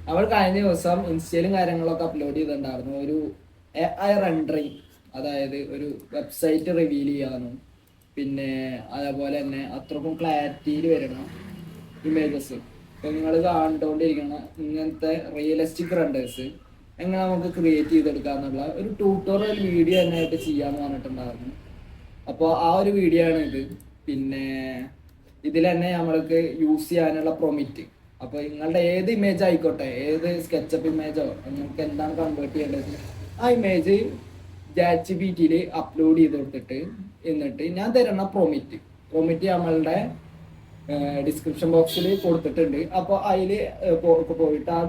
നമ്മൾ കഴിഞ്ഞ ദിവസം ഇൻസ്റ്റയിലും കാര്യങ്ങളൊക്കെ അപ്ലോഡ് ചെയ്തിട്ടുണ്ടായിരുന്നു ഒരു AI റെൻഡറിങ്, അതായത് ഒരു വെബ്സൈറ്റ് റിവീൽ ചെയ്യാനും പിന്നെ അതേപോലെ തന്നെ അത്രക്കും ക്ലാരിറ്റിയിൽ വരണം ഇമേജസ്. ഇപ്പം നിങ്ങൾ കണ്ടുകൊണ്ടിരിക്കുന്ന ഇങ്ങനത്തെ റിയലിസ്റ്റിക് റെൻഡേഴ്സ് എങ്ങനെ നമുക്ക് ക്രിയേറ്റ് ചെയ്തെടുക്കാന്നുള്ള ഒരു ട്യൂട്ടോറിയൽ വീഡിയോ തന്നെ ആയിട്ട് ചെയ്യാന്ന് പറഞ്ഞിട്ടുണ്ടായിരുന്നു. അപ്പോൾ ആ ഒരു വീഡിയോ ആണ് ഇത്. പിന്നെ ഇതിൽ തന്നെ നമ്മൾക്ക് യൂസ് ചെയ്യാനുള്ള പ്രൊമിറ്റ്. അപ്പോൾ നിങ്ങളുടെ ഏത് ഇമേജ് ആയിക്കോട്ടെ, ഏത് സ്കെച്ചപ്പ് ഇമേജോ നിങ്ങൾക്ക് എന്താണ് കൺവേർട്ട് ചെയ്യേണ്ടത്, ആ ഇമേജ് ChatGPT അപ്ലോഡ് ചെയ്ത് കൊടുത്തിട്ട് എന്നിട്ട് ഞാൻ തരുന്ന പ്രൊമിറ്റ് നമ്മളുടെ ഡിസ്ക്രിപ്ഷൻ ബോക്സിൽ കൊടുത്തിട്ടുണ്ട്. അപ്പോൾ അതിൽ പോയിട്ട് ആ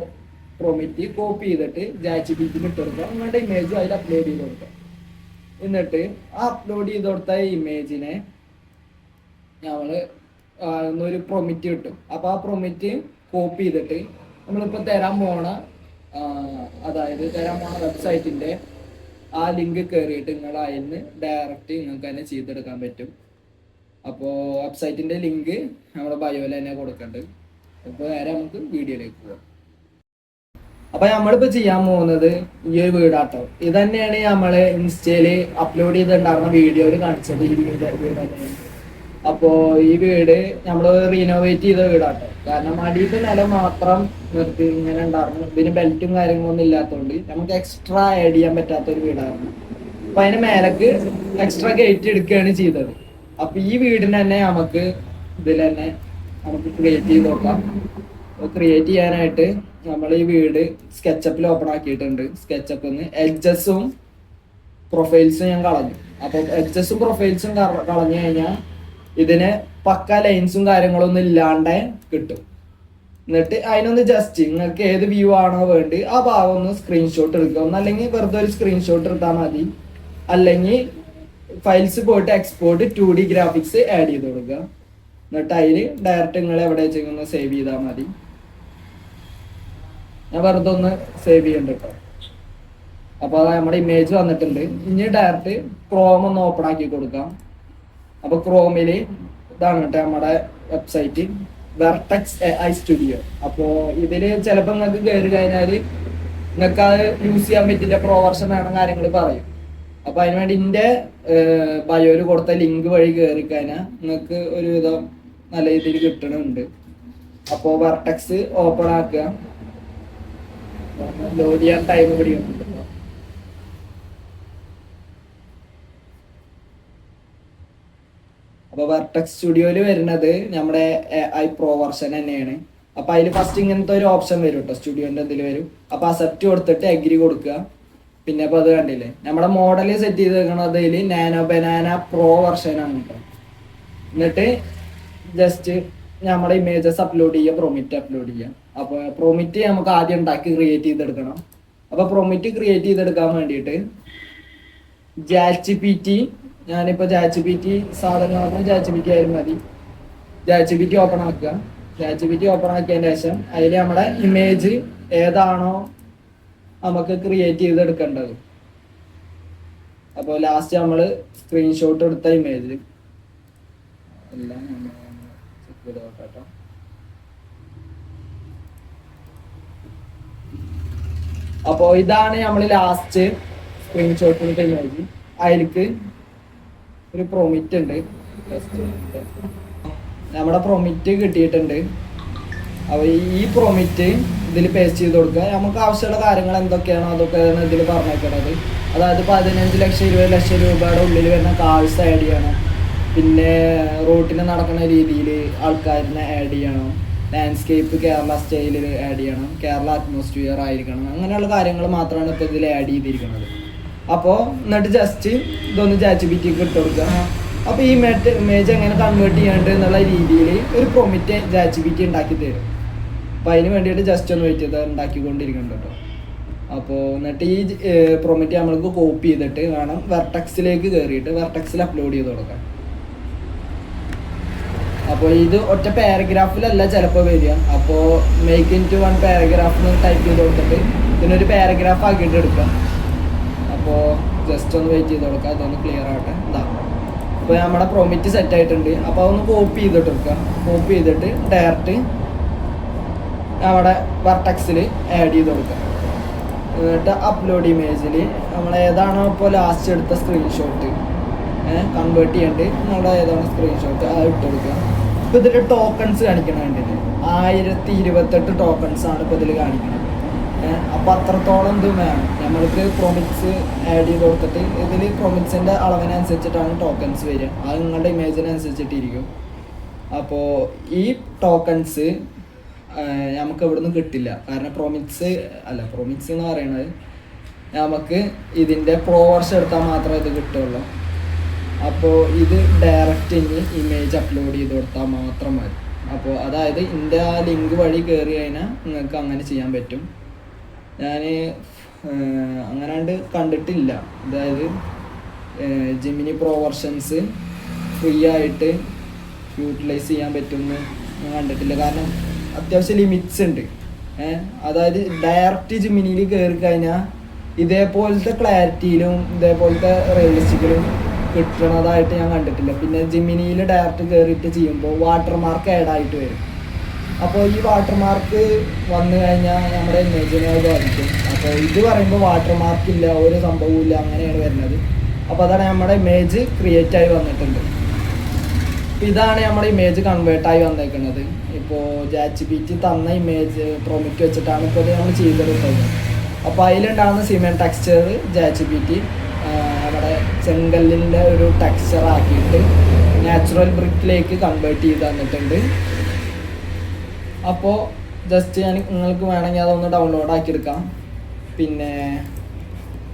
പ്രൊമിറ്റ് കോപ്പി ചെയ്തിട്ട് ChatGPT ഇട്ട് കൊടുക്കുക. നിങ്ങളുടെ ഇമേജ് അതിൽ അപ്ലോഡ് ചെയ്ത് കൊടുക്കുക. എന്നിട്ട് ആ അപ്ലോഡ് ചെയ്ത് കൊടുത്ത ഇമേജിനെ നമ്മൾ ഒരു പ്രൊമിറ്റ് കിട്ടും. അപ്പോൾ ആ പ്രൊമിറ്റ് കോപ്പി ചെയ്തിട്ട് നമ്മളിപ്പോൾ തരാൻ പോണ വെബ്സൈറ്റിൻ്റെ ആ ലിങ്ക് കയറിയിട്ട് നിങ്ങൾ അതിൽ നിന്ന് ഡയറക്റ്റ് നിങ്ങൾക്ക് തന്നെ ചെയ്തെടുക്കാൻ പറ്റും. അപ്പോൾ വെബ്സൈറ്റിൻ്റെ ലിങ്ക് നമ്മുടെ ബയോയിൽ തന്നെ കൊടുക്കുന്നുണ്ട്. അപ്പോൾ നേരെ നമുക്ക് വീഡിയോയിലേക്ക് പോകാം. അപ്പോൾ നമ്മളിപ്പോൾ ചെയ്യാൻ പോകുന്നത് ഈ ഒരു വീടാട്ടോ. ഇത് തന്നെയാണ് നമ്മൾ ഇൻസ്റ്റയിൽ അപ്ലോഡ് ചെയ്തിട്ടുണ്ടായിരുന്ന വീഡിയോയിൽ കാണിച്ചത്. ഈ വീട് തന്നെയാണ്. അപ്പോൾ ഈ വീട് നമ്മൾ റീനോവേറ്റ് ചെയ്ത വീടാട്ടോ. കാരണം അടിയത്തെ നിലം മാത്രം നിർത്തി ഇങ്ങനെ ഉണ്ടായിരുന്നു. ഇതിന് ബെൽറ്റും കാര്യങ്ങളൊന്നും ഇല്ലാത്തതുകൊണ്ട് നമുക്ക് എക്സ്ട്രാ ആഡ് ചെയ്യാൻ പറ്റാത്തൊരു വീടായിരുന്നു. അപ്പം അതിന് മേലേക്ക് എക്സ്ട്രാ ഗേറ്റ് എടുക്കുകയാണ് ചെയ്തത്. അപ്പം ഈ വീടിന് തന്നെ നമുക്ക് ഇതിൽ തന്നെ നമുക്ക് ക്രിയേറ്റ് ചെയ്ത് നോക്കാം. ക്രിയേറ്റ് ചെയ്യാനായിട്ട് നമ്മൾ ഈ വീട് സ്കെച്ചപ്പിൽ ഓപ്പൺ ആക്കിയിട്ടുണ്ട്. സ്കെച്ചപ്പിൽ നിന്ന് എഡ്ജസും പ്രൊഫൈൽസും ഞാൻ കളഞ്ഞു. അപ്പോൾ എഡ്ജസും പ്രൊഫൈൽസും കളഞ്ഞു കഴിഞ്ഞാൽ ഇതിന് പക്ക ലൈൻസും കാര്യങ്ങളൊന്നും ഇല്ലാണ്ട് കിട്ടും. എന്നിട്ട് അതിനൊന്ന് ജസ്റ്റ് നിങ്ങൾക്ക് ഏത് വ്യൂ ആണോ വേണ്ടി ആ ഭാഗം ഒന്ന് സ്ക്രീൻഷോട്ട് എടുക്കുക. ഒന്നല്ലെങ്കിൽ വെറുതെ ഒരു സ്ക്രീൻഷോട്ട് എടുത്താൽ മതി. അല്ലെങ്കിൽ ഫയൽസ് പോയിട്ട് എക്സ്പോർട്ട് 2D ഗ്രാഫിക്സ് ആഡ് ചെയ്ത് കൊടുക്കുക. എന്നിട്ട് അതിൽ ഡയറക്റ്റ് നിങ്ങൾ എവിടെ വെച്ചൊന്ന് സേവ് ചെയ്താൽ മതി. ഞാൻ വെറുതെ ഒന്ന് സേവ് ചെയ്യണ്ട കേട്ടോ. അപ്പോൾ നമ്മുടെ ഇമേജ് വന്നിട്ടുണ്ട്. ഇനി ഡയറക്റ്റ് ക്രോം ഒന്ന് ഓപ്പൺ ആക്കി കൊടുക്കാം. അപ്പോൾ ക്രോമിൽ ഇതാണ് കേട്ടോ നമ്മുടെ വെബ്സൈറ്റ്, വെർട്ടെക്സ് AI സ്റ്റുഡിയോ. അപ്പോൾ ഇതിൽ ചിലപ്പോൾ നിങ്ങൾക്ക് കയറി കഴിഞ്ഞാൽ നിങ്ങൾക്ക് അത് യൂസ് ചെയ്യാൻ പറ്റില്ല, പ്രോ വെർഷൻ വേണം കാര്യങ്ങൾ പറയും. അപ്പോൾ അതിനുവേണ്ടി എൻ്റെ ബയോയിൽ കൊടുത്ത ലിങ്ക് വഴി കയറി കഴിഞ്ഞാൽ നിങ്ങൾക്ക് ഒരുവിധം നല്ല രീതിയിൽ കിട്ടണുണ്ട്. അപ്പോൾ വെർട്ടെക്സ് ഓപ്പൺ ആക്കുക. ലോഡ് ചെയ്യാൻ ടൈം പിടിക്കുന്നുണ്ട്. അപ്പോൾ വെർട്ടെക്സ് സ്റ്റുഡിയോയിൽ വരുന്നത് നമ്മുടെ AI പ്രോ വെർഷൻ തന്നെയാണ്. അപ്പോൾ അതിൽ ഫസ്റ്റ് ഇങ്ങനത്തെ ഒരു ഓപ്ഷൻ വരും കേട്ടോ, സ്റ്റുഡിയോൻ്റെ ഇതിൽ വരും. അപ്പോൾ അക്സെപ്റ്റ് കൊടുത്തിട്ട് അഗ്രി കൊടുക്കുക. പിന്നെ അപ്പോൾ അത് കണ്ടില്ലേ, നമ്മുടെ മോഡൽ സെറ്റ് ചെയ്ത് വെക്കണത് അതിൽ നാനോ ബനാന പ്രോ വെർഷനാണ് കേട്ടോ. എന്നിട്ട് ജസ്റ്റ് നമ്മുടെ ഇമേജസ് അപ്ലോഡ് ചെയ്യുക, പ്രൊമിറ്റ് അപ്ലോഡ് ചെയ്യുക. അപ്പോൾ പ്രൊമിറ്റ് നമുക്ക് ആദ്യം ഉണ്ടാക്കി ക്രിയേറ്റ് ചെയ്തെടുക്കണം. അപ്പോൾ പ്രൊമിറ്റ് ക്രിയേറ്റ് ചെയ്തെടുക്കാൻ വേണ്ടിയിട്ട് ChatGPT, ഞാനിപ്പോൾ ChatGPT സാധനങ്ങളൊന്നും ChatGPT ആയാലും മതി. ChatGPT ഓപ്പൺ ആക്കുക. ChatGPT ഓപ്പൺ ആക്കിയതിന് ശേഷം അതിൽ നമ്മുടെ ഇമേജ് ഏതാണോ നമുക്ക് ക്രിയേറ്റ് ചെയ്തെടുക്കേണ്ടത്. അപ്പോൾ ലാസ്റ്റ് നമ്മൾ സ്ക്രീൻഷോട്ട് എടുത്ത ഇമേജ് എല്ലാം ചെക്ക് ചെയ്ത് നോക്കാം. അപ്പോൾ ഇതാണ് നമ്മൾ ലാസ്റ്റ് സ്ക്രീൻഷോട്ട് എടുത്ത ഇമേജ്. അതിലേക്ക് ഒരു പ്രൊമിറ്റ് ഉണ്ട്. നമ്മുടെ പ്രൊമിറ്റ് കിട്ടിയിട്ടുണ്ട്. അപ്പോൾ ഈ പ്രൊമിറ്റ് ഇതിൽ പേസ്റ്റ് ചെയ്ത് കൊടുക്കുക. നമുക്ക് ആവശ്യമുള്ള കാര്യങ്ങൾ എന്തൊക്കെയാണോ അതൊക്കെയാണ് ഇതിൽ പറഞ്ഞേക്കുന്നത്. അതായത് 15 ലക്ഷം 20 ലക്ഷം രൂപയുടെ ഉള്ളിൽ വരുന്ന കാഴ്സ് ആഡ് ചെയ്യണം. പിന്നെ റോട്ടിന് നടക്കുന്ന രീതിയിൽ ആൾക്കാരിനെ ആഡ് ചെയ്യണം. ലാൻഡ്സ്കേപ്പ് കേരള സ്റ്റൈലിൽ ആഡ് ചെയ്യണം. കേരള അറ്റ്മോസ്ഫിയർ ആയിരിക്കണം. അങ്ങനെയുള്ള കാര്യങ്ങൾ മാത്രമാണ് ഇപ്പോൾ ഇതിൽ ആഡ് ചെയ്തിരിക്കുന്നത്. അപ്പോൾ എന്നിട്ട് ജസ്റ്റ് ഇതൊന്ന് ChatGPTക്ക് ഇട്ട് കൊടുക്കുക. അപ്പോൾ ഈ ഇമേജ് എങ്ങനെ കൺവേർട്ട് ചെയ്യേണ്ടത് എന്നുള്ള രീതിയിൽ ഒരു പ്രൊമിറ്റ് ChatGPT ഉണ്ടാക്കി തരും. അപ്പോൾ അതിന് വേണ്ടിയിട്ട് ജസ്റ്റ് ഒന്ന് വെയിറ്റ് ചെയ്ത് ഉണ്ടാക്കിക്കൊണ്ടിരിക്കുന്നുണ്ട് കേട്ടോ. അപ്പോൾ എന്നിട്ട് ഈ പ്രൊമിറ്റ് നമ്മൾക്ക് കോപ്പി ചെയ്തിട്ട് വേണം വെർട്ടെക്സിലേക്ക് കയറിയിട്ട് വെർട്ടെക്സിൽ അപ്ലോഡ് ചെയ്ത് കൊടുക്കാം. അപ്പോൾ ഇത് ഒറ്റ പാരഗ്രാഫിലല്ല ചിലപ്പോൾ വരിക. അപ്പോൾ മേക്ക് ഇൻ ടു 1 പാരഗ്രാഫ് എന്ന് ടൈപ്പ് ചെയ്ത് കൊടുത്തിട്ട് ഇതിനൊരു പാരഗ്രാഫ് ആക്കിയിട്ട് എടുക്കാം. അപ്പോൾ ജസ്റ്റ് ഒന്ന് വെയിറ്റ് ചെയ്ത് കൊടുക്കാം, അതൊന്ന് ക്ലിയർ ആവട്ടെ. ഇതാ അപ്പോൾ നമ്മുടെ പ്രൊമിറ്റ് സെറ്റ് ആയിട്ടുണ്ട്. അപ്പോൾ അതൊന്ന് കോപ്പി ചെയ്തിട്ട് എടുക്കാം. കോപ്പി ചെയ്തിട്ട് ഡയറക്റ്റ് അവിടെ വെർട്ടെക്സിൽ ആഡ് ചെയ്ത് കൊടുക്കുക. എന്നിട്ട് അപ്ലോഡ് ഇമേജിൽ നമ്മൾ ഏതാണോ ഇപ്പോൾ ലാസ്റ്റ് എടുത്ത സ്ക്രീൻഷോട്ട് കൺവേർട്ട് ചെയ്യേണ്ടത് നമ്മുടെ ഏതാണ് സ്ക്രീൻഷോട്ട് അത് ഇട്ട് കൊടുക്കുക. ഇപ്പോൾ ഇതിൽ ടോക്കൺസ് കാണിക്കണം വേണ്ടത് 1028 ടോക്കൺസ് ആണ് ഇപ്പോൾ ഇതിൽ കാണിക്കുന്നത്. അപ്പോൾ അത്രത്തോളം ഇത് വേണം നമ്മൾക്ക് പ്രൊമിക്സ് ആഡ് ചെയ്ത് കൊടുത്തിട്ട്. ഇതിൽ പ്രൊമിക്സിൻ്റെ അളവിനനുസരിച്ചിട്ടാണ് ടോക്കൺസ് വരിക, അത് നിങ്ങളുടെ ഇമേജിനനുസരിച്ചിട്ടിരിക്കും. അപ്പോൾ ഈ ടോക്കൺസ് നമുക്ക് ഇവിടുന്ന് കിട്ടില്ല, കാരണം പ്രൊമിക്സ് എന്ന് പറയുന്നത് നമുക്ക് ഇതിൻ്റെ പ്രോ വെർഷൻ എടുത്താൽ മാത്രമേ ഇത് കിട്ടുള്ളൂ. അപ്പോൾ ഇത് ഡയറക്റ്റ് ഇമേജ് അപ്ലോഡ് ചെയ്ത് കൊടുത്താൽ മാത്രം മതി. അപ്പോൾ അതായത് ഇതിൻ്റെ ആ ലിങ്ക് വഴി കയറി കഴിഞ്ഞാൽ നിങ്ങൾക്ക് അങ്ങനെ ചെയ്യാൻ പറ്റും. ഞാൻ അങ്ങനെ കണ്ടിട്ടില്ല, അതായത് ജെമിനി പ്രോ വെർഷൻസ് ഫ്രീ ആയിട്ട് യൂട്ടിലൈസ് ചെയ്യാൻ പറ്റുമെന്ന് ഞാൻ കണ്ടിട്ടില്ല. കാരണം അത്യാവശ്യം ലിമിറ്റ്സ് ഉണ്ട്. അതായത് ഡയറക്റ്റ് ജെമിനിയിൽ കയറി കഴിഞ്ഞാൽ ഇതേപോലത്തെ ക്ലാരിറ്റിയിലും ഇതേപോലത്തെ റിയലിസ്റ്റിക്കിലും കിട്ടണതായിട്ട് ഞാൻ കണ്ടിട്ടില്ല. പിന്നെ ജെമിനിയിൽ ഡയറക്റ്റ് കയറിയിട്ട് ചെയ്യുമ്പോൾ വാട്ടർമാർക്ക് ആഡ് ആയിട്ട് വരും. അപ്പോൾ ഈ വാട്ടർമാർക്ക് വന്നു കഴിഞ്ഞാൽ നമ്മുടെ ഇമേജിനെ ബാധിക്കും. അപ്പോൾ ഇത് പറയുമ്പോൾ വാട്ടർമാർക്ക് ഇല്ല, ഒരു സംഭവവും ഇല്ല, അങ്ങനെയാണ് വരുന്നത്. അപ്പോൾ അതാണ് നമ്മുടെ ഇമേജ് ക്രിയേറ്റ് ആയി വന്നിട്ടുണ്ട്. ഇതാണ് നമ്മുടെ ഇമേജ് കൺവേർട്ടായി വന്നേക്കുന്നത്. ഇപ്പോൾ ChatGPT തന്ന ഇമേജ് പ്രൊമിറ്റ് വെച്ചിട്ടാണ് ഇപ്പോൾ ഇത് നമ്മൾ ചെയ്തെടുത്തത്. അപ്പോൾ അതിലുണ്ടാകുന്ന സിമെന്റ് ടെക്സ്ചർ ChatGPT നമ്മുടെ ചെങ്കല്ലിൻ്റെ ഒരു ടെക്സ്ചർ ആക്കിയിട്ട് നാച്ചുറൽ ബ്രിക്കിലേക്ക് കൺവേർട്ട് ചെയ്ത് തന്നിട്ടുണ്ട്. അപ്പോൾ ജസ്റ്റ് ഞാൻ നിങ്ങൾക്ക് വേണമെങ്കിൽ അതൊന്ന് ഡൗൺലോഡ് ആക്കിയെടുക്കാം, പിന്നെ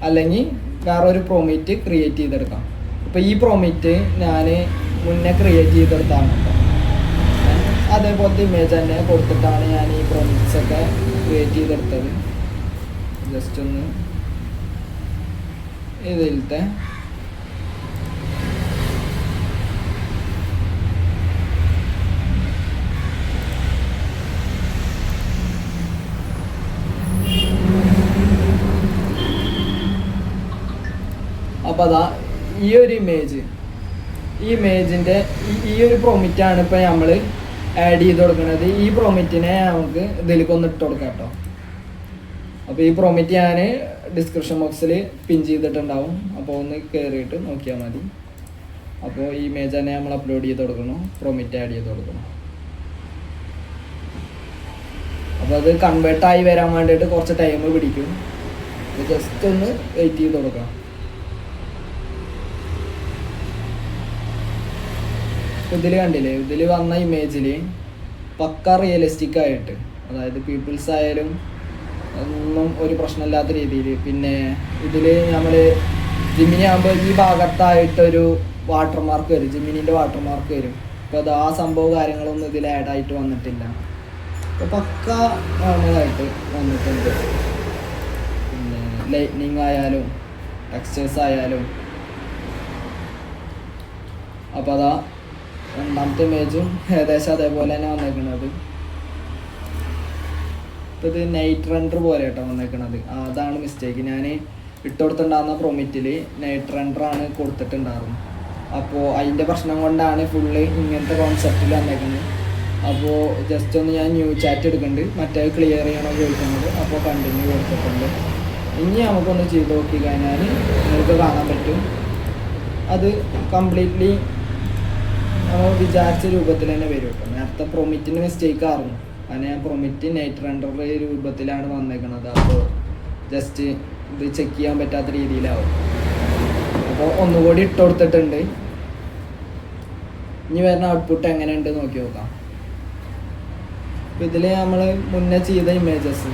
അല്ലെങ്കിൽ വേറൊരു പ്രൊമിറ്റ് ക്രിയേറ്റ് ചെയ്തെടുക്കാം. ഇപ്പോൾ ഈ പ്രൊമിറ്റ് ഞാൻ മുന്നേ ക്രിയേറ്റ് ചെയ്തെടുത്താണ്. അതേപോലത്തെ ഇമേജ് തന്നെ കൊടുത്തിട്ടാണ് ഞാൻ ഈ പ്രൊമിറ്റ്സൊക്കെ ക്രിയേറ്റ് ചെയ്തെടുത്തത്. ജസ്റ്റ് ഒന്ന് ഇതിലത്തെ അപ്പോൾ അതാ ഈ ഒരു ഇമേജിൻ്റെ ഈ ഒരു പ്രൊമിറ്റാണ് ഇപ്പോൾ നമ്മൾ ആഡ് ചെയ്ത് കൊടുക്കുന്നത്. ഈ പ്രൊമിറ്റിനെ നമുക്ക് ഇതിലേക്ക് ഒന്ന് ഇട്ട് കൊടുക്കാം കേട്ടോ. അപ്പോൾ ഈ പ്രൊമിറ്റ് ഞാൻ ഡിസ്ക്രിപ്ഷൻ ബോക്സിൽ പിൻ ചെയ്തിട്ടുണ്ടാവും, അപ്പോൾ ഒന്ന് കയറിയിട്ട് നോക്കിയാൽ മതി. അപ്പോൾ ഈ ഇമേജ് തന്നെ നമ്മൾ അപ്ലോഡ് ചെയ്ത് കൊടുക്കണം, പ്രൊമിറ്റ് ആഡ് ചെയ്ത് കൊടുക്കണം. അപ്പോൾ അത് കൺവേർട്ടായി വരാൻ വേണ്ടിയിട്ട് കുറച്ച് ടൈം പിടിക്കും. ജസ്റ്റ് ഒന്ന് വെയിറ്റ് ചെയ്ത് കൊടുക്കാം. ഇതിൽ കണ്ടില്ലേ, ഇതിൽ വന്ന ഇമേജിൽ പക്ക റിയലിസ്റ്റിക് ആയിട്ട്, അതായത് പീപ്പിൾസ് ആയാലും ഒന്നും ഒരു പ്രശ്നമില്ലാത്ത രീതിയിൽ. പിന്നെ ഇതിൽ നമ്മൾ ജിമിനി ആകുമ്പോൾ ഈ ഭാഗത്തായിട്ടൊരു വാട്ടർമാർക്ക് വരും, ജിമിനിൻ്റെ വാട്ടർമാർക്ക് വരും. അപ്പോൾ അത് ആ സംഭവം കാര്യങ്ങളൊന്നും ഇതിൽ ആഡായിട്ട് വന്നിട്ടില്ല. അപ്പോൾ പക്ക ആയിട്ട് വന്നിട്ടുണ്ട്. പിന്നെ ലൈറ്റ്നിങ് ആയാലും ടെക്സ്ചേഴ്സ് ആയാലും. അപ്പോൾ അതാ രണ്ടാമത്തെ ഇമേജും ഏകദേശം അതേപോലെ തന്നെ വന്നേക്കുന്നത്. ഇപ്പോൾ ഇത് നൈറ്റ് റെൻഡർ പോലെ കേട്ടോ വന്നേക്കണത്. അതാണ് മിസ്റ്റേക്ക്. ഞാൻ ഇട്ടുകൊടുത്തിട്ടുണ്ടാകുന്ന പ്രൊമിറ്റിൽ നൈറ്റ് റെൻഡറാണ് കൊടുത്തിട്ടുണ്ടായിരുന്നു. അപ്പോൾ അതിൻ്റെ പ്രശ്നം കൊണ്ടാണ് ഫുള്ള് ഇങ്ങനത്തെ കോൺസെപ്റ്റിൽ വന്നേക്കുന്നത്. അപ്പോൾ ജസ്റ്റ് ഒന്ന് ഞാൻ ന്യൂ ചാറ്റ് എടുക്കുന്നുണ്ട്, മറ്റേ ക്ലിയർ ചെയ്യണോ ചോദിക്കുന്നത്. അപ്പോൾ കണ്ടിന്യൂ കൊടുത്തിട്ടുണ്ട്. ഇനി നമുക്കൊന്ന് ചെയ്ത് നോക്കി കഴിഞ്ഞാൽ നിങ്ങൾക്ക് കാണാൻ പറ്റും അത് കംപ്ലീറ്റ്ലി നമ്മൾ വിചാരിച്ച രൂപത്തിൽ തന്നെ വരും കേട്ടോ. നേരത്തെ പ്രൊമിറ്റിന് മിസ്റ്റേക്ക് ആയിരുന്നു, അങ്ങനെ ഞാൻ പ്രൊമിറ്റ് നൈറ്റ് റെൻഡർ രൂപത്തിലാണ് വന്നേക്കുന്നത്. അപ്പോൾ ജസ്റ്റ് ഇത് ചെക്ക് ചെയ്യാൻ പറ്റാത്ത രീതിയിലാവും. അപ്പോൾ ഒന്നുകൂടി ഇട്ട് കൊടുത്തിട്ടുണ്ട്. ഇനി വരുന്ന ഔട്ട്പുട്ട് എങ്ങനെയുണ്ട് നോക്കി നോക്കാം. അപ്പോൾ ഇതിൽ നമ്മൾ മുന്നേ ചെയ്ത ഇമേജസ്,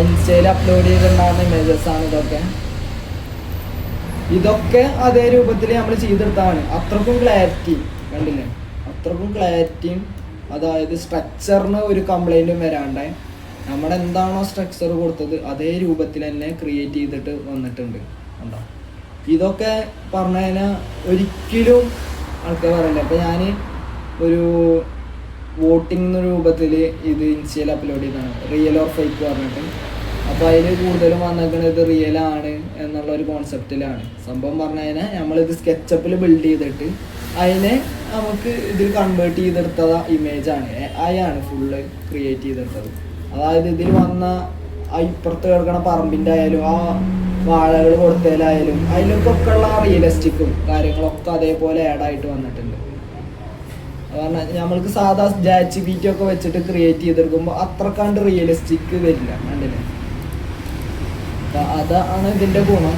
ഇൻസ്റ്റയിൽ അപ്ലോഡ് ചെയ്തിട്ടുണ്ടാകുന്ന ഇമേജസാണ് ഇതൊക്കെ അതേ രൂപത്തിൽ നമ്മൾ ചെയ്തെടുത്താണ്. അത്രക്കും ക്ലാരിറ്റി കണ്ടില്ലേ, അത്രക്കും ക്ലാരിറ്റിയും, അതായത് സ്ട്രക്ചറിന് ഒരു കംപ്ലൈൻറ്റും വരാണ്ട് നമ്മളെന്താണോ സ്ട്രക്ചർ കൊടുത്തത് അതേ രൂപത്തിൽ തന്നെ ക്രിയേറ്റ് ചെയ്തിട്ട് വന്നിട്ടുണ്ട്. കണ്ടോ, ഇതൊക്കെ പറഞ്ഞു കഴിഞ്ഞാൽ ഒരിക്കലും ആൾക്കാർ പറയില്ല. അപ്പോൾ ഞാൻ ഒരു വോട്ടിംഗ് രൂപത്തിൽ ഇത് ഇൻസ്റ്റയിൽ അപ്ലോഡ് ചെയ്തതാണ്, റിയൽ ഓർ ഫേക്ക് പറഞ്ഞിട്ട്. അപ്പോൾ അതിൽ കൂടുതലും വന്നിരിക്കുന്നത് ഇത് റിയലാണ് എന്നുള്ള ഒരു കോൺസെപ്റ്റിലാണ്. സംഭവം പറഞ്ഞു കഴിഞ്ഞാൽ നമ്മളിത് സ്കെച്ചപ്പിൽ ബിൽഡ് ചെയ്തിട്ട് അതിനെ നമുക്ക് ഇതിൽ കൺവേർട്ട് ചെയ്തെടുത്ത ഇമേജാണ്, AI ആണ് ഫുള്ള് ക്രിയേറ്റ് ചെയ്തെടുത്തത്. അതായത് ഇതിൽ വന്ന ഇപ്പുറത്ത് കിടക്കണ പറമ്പിൻ്റെ ആയാലും ആ വാഴകൾ കൊടുത്തതിലായാലും അതിലൊക്കെ ഉള്ള റിയലിസ്റ്റിക്കും കാര്യങ്ങളൊക്കെ അതേപോലെ ആഡായിട്ട് വന്നിട്ടുണ്ട്. കാരണം നമ്മൾക്ക് സാധാ ChatGPT ഒക്കെ വെച്ചിട്ട് ക്രിയേറ്റ് ചെയ്തെടുക്കുമ്പോൾ അത്രക്കാണ്ട് റിയലിസ്റ്റിക് വരില്ല, കണ്ടില്ലേ? അപ്പം അതാണ് ഇതിൻ്റെ ഗുണം.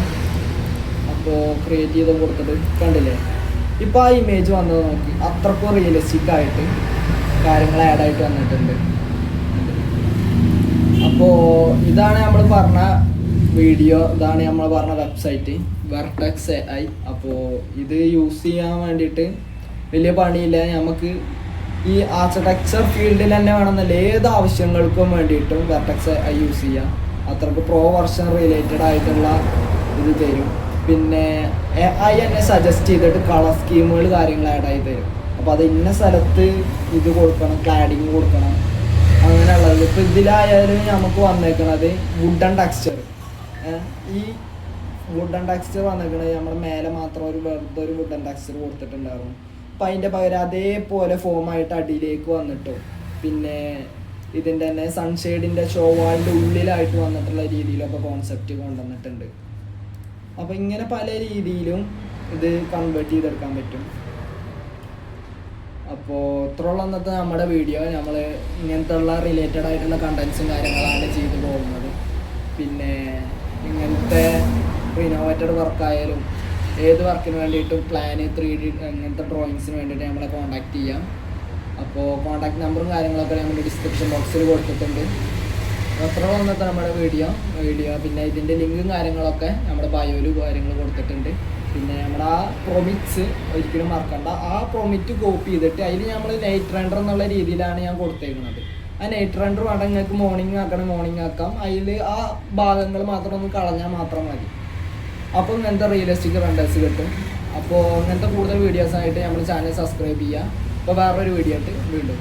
അപ്പോൾ ക്രിയേറ്റ് ചെയ്ത് കൊടുത്തിട്ട് കണ്ടില്ലേ, ഇപ്പോൾ ആ ഇമേജ് വന്നത് നോക്കി അത്രക്കും റിയലിസ്റ്റിക് ആയിട്ട് കാര്യങ്ങൾ ആഡായിട്ട് വന്നിട്ടുണ്ട്. അപ്പോൾ ഇതാണ് നമ്മൾ പറഞ്ഞ വീഡിയോ, ഇതാണ് നമ്മൾ പറഞ്ഞ വെബ്സൈറ്റ് വെർട്ടെക്സ് AI. അപ്പോൾ ഇത് യൂസ് ചെയ്യാൻ വേണ്ടിയിട്ട് വലിയ പണിയില്ല. നമുക്ക് ഈ ആർക്കിടെക്ചർ ഫീൽഡിൽ തന്നെ വേണമെന്നല്ല, ഏത് ആവശ്യങ്ങൾക്കും വേണ്ടിയിട്ടും വെർട്ടെക്സ് AI യൂസ് ചെയ്യാം. അത്രക്ക് പ്രോ വെർഷൻ റിലേറ്റഡ് ആയിട്ടുള്ള ഇത് തരും. പിന്നെ AI എന്നെ സജസ്റ്റ് ചെയ്തിട്ട് കളർ സ്കീമുകൾ കാര്യങ്ങൾ ആഡായി തരും. അപ്പോൾ അത് ഇന്ന സ്ഥലത്ത് ഇത് കൊടുക്കണം, ക്ലാഡിങ് കൊടുക്കണം, അങ്ങനെയുള്ളത്. ഇപ്പോൾ ഇതിലായാലും നമുക്ക് വന്നേക്കണത് വുഡൻ ടെക്സ്ചർ. ഈ വുഡൻ ടെക്സ്ചർ വന്നേക്കണത് നമ്മുടെ മേലെ മാത്രം വെറുതെ ഒരു വുഡൻ ടെക്സ്ചർ കൊടുത്തിട്ടുണ്ടായിരുന്നു. അപ്പം അതിൻ്റെ പകരം അതേപോലെ ഫോമായിട്ട് അടിയിലേക്ക് വന്നിട്ടോ, പിന്നെ ഇതിൻ്റെ തന്നെ സൺഷെയ്ഡിൻ്റെ ഷോവാളിൻ്റെ ഉള്ളിലായിട്ട് വന്നിട്ടുള്ള രീതിയിലൊക്കെ കോൺസെപ്റ്റ് കൊണ്ടുവന്നിട്ടുണ്ട്. അപ്പോൾ ഇങ്ങനെ പല രീതിയിലും ഇത് കൺവേർട്ട് ചെയ്തെടുക്കാൻ പറ്റും. അപ്പോൾ ഇത്രയുള്ള അന്നത്തെ നമ്മുടെ വീഡിയോ. നമ്മൾ ഇങ്ങനത്തെ ഉള്ള റിലേറ്റഡ് ആയിട്ടുള്ള കണ്ടൻസും കാര്യങ്ങളാണ് ചെയ്തു പോകുന്നത്. പിന്നെ ഇങ്ങനത്തെ റിനോവേറ്റഡ് വർക്കായാലും ഏത് വർക്കിന് വേണ്ടിയിട്ടും പ്ലാന് 3D അങ്ങനത്തെ ഡ്രോയിങ്സിന് വേണ്ടിയിട്ട് നമ്മളെ കോൺടാക്ട് ചെയ്യാം. അപ്പോൾ കോൺടാക്ട് നമ്പറും കാര്യങ്ങളൊക്കെ നമ്മൾ ഡിസ്ക്രിപ്ഷൻ ബോക്സിൽ കൊടുത്തിട്ടുണ്ട്. അത്ര വന്നിട്ട് നമ്മുടെ വീഡിയോ. പിന്നെ ഇതിൻ്റെ ലിങ്കും കാര്യങ്ങളൊക്കെ നമ്മുടെ ബയോയിൽ കാര്യങ്ങൾ കൊടുത്തിട്ടുണ്ട്. പിന്നെ നമ്മുടെ ആ പ്രൊമിറ്റ്സ് ഒരിക്കലും മറക്കണ്ട. ആ പ്രൊമിറ്റ് കോപ്പി ചെയ്തിട്ട് അതിൽ നമ്മൾ നൈറ്റ് റെൻഡർ എന്നുള്ള രീതിയിലാണ് ഞാൻ കൊടുത്തേക്കുന്നത്. ആ നൈറ്റ് റെൻഡർ വേണ്ട നിങ്ങൾക്ക് മോർണിംഗ് ആക്കണം, മോർണിംഗ് ആക്കാം. അതിൽ ആ ഭാഗങ്ങൾ മാത്രം ഒന്ന് കളഞ്ഞാൽ മാത്രം മതി. അപ്പോൾ ഇങ്ങനത്തെ റിയലിസ്റ്റിക് റെൻഡേഴ്സ് കിട്ടും. അപ്പോൾ ഇങ്ങനത്തെ കൂടുതൽ വീഡിയോസായിട്ട് നമ്മൾ ചാനൽ സബ്സ്ക്രൈബ് ചെയ്യുക. അപ്പോൾ വേറൊരു വീഡിയോ ആയിട്ട് വീണ്ടും